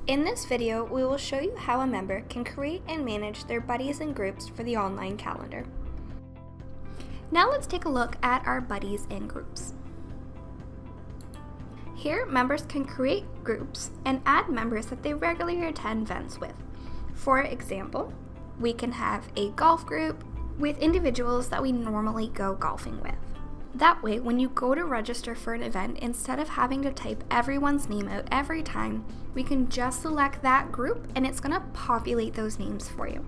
In this video, we will show you how a member can create and manage their buddies and groups for the online calendar. Now let's take a look at our buddies and groups. Here, members can create groups and add members that they regularly attend events with. For example, we can have a golf group with individuals that we normally go golfing with. That way, when you go to register for an event, instead of having to type everyone's name out every time, we can just select that group and it's going to populate those names for you.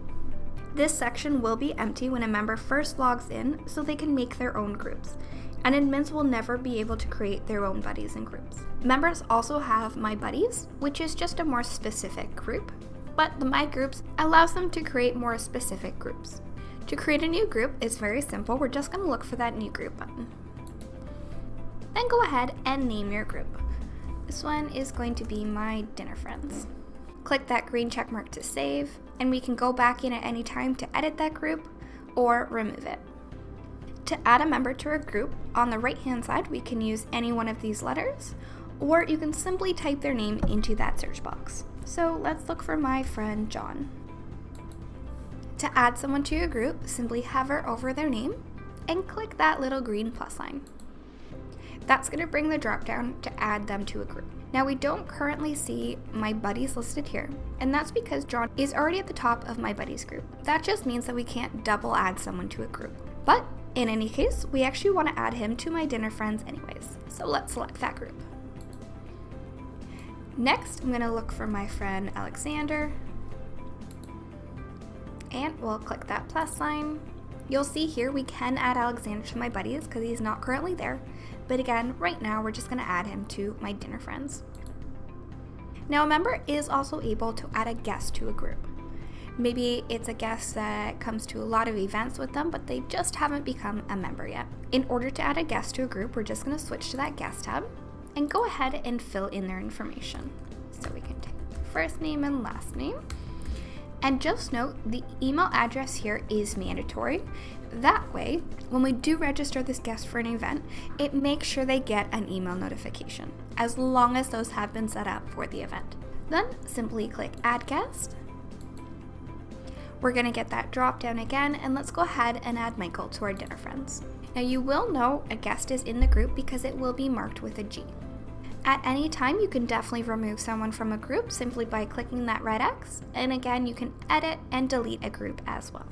This section will be empty when a member first logs in, so they can make their own groups, and admins will never be able to create their own buddies and groups. Members also have My Buddies, which is just a more specific group, but the My Groups allows them to create more specific groups. To create a new group is very simple. We're just going to look for that new group button. Then go ahead and name your group. This one is going to be My Dinner Friends. Click that green check mark to save, and we can go back in at any time to edit that group or remove it. To add a member to a group, on the right hand side we can use any one of these letters, or you can simply type their name into that search box. So let's look for my friend John. To add someone to your group, simply hover over their name and click that little green plus sign. That's going to bring the drop down to add them to a group. Now we don't currently see My Buddies listed here, and that's because John is already at the top of My Buddies group. That just means that we can't double add someone to a group. But in any case, we actually want to add him to My Dinner Friends anyways, so let's select that group. Next, I'm going to look for my friend Alexander, and we'll click that plus sign. You'll see here we can add Alexander to My Buddies because he's not currently there, but again, right now we're just going to add him to My Dinner Friends. Now a member is also able to add a guest to a group. Maybe it's a guest that comes to a lot of events with them, but they just haven't become a member yet. In order to add a guest to a group, we're just going to switch to that guest tab and go ahead and fill in their information. So we can take first name and last name. And just note, the email address here is mandatory. That way, when we do register this guest for an event, it makes sure they get an email notification, as long as those have been set up for the event. Then simply click Add Guest. We're going to get that drop down again, and let's go ahead and add Michael to our Dinner Friends. Now you will know a guest is in the group because it will be marked with a G. At any time, you can definitely remove someone from a group simply by clicking that red X, and again, you can edit and delete a group as well.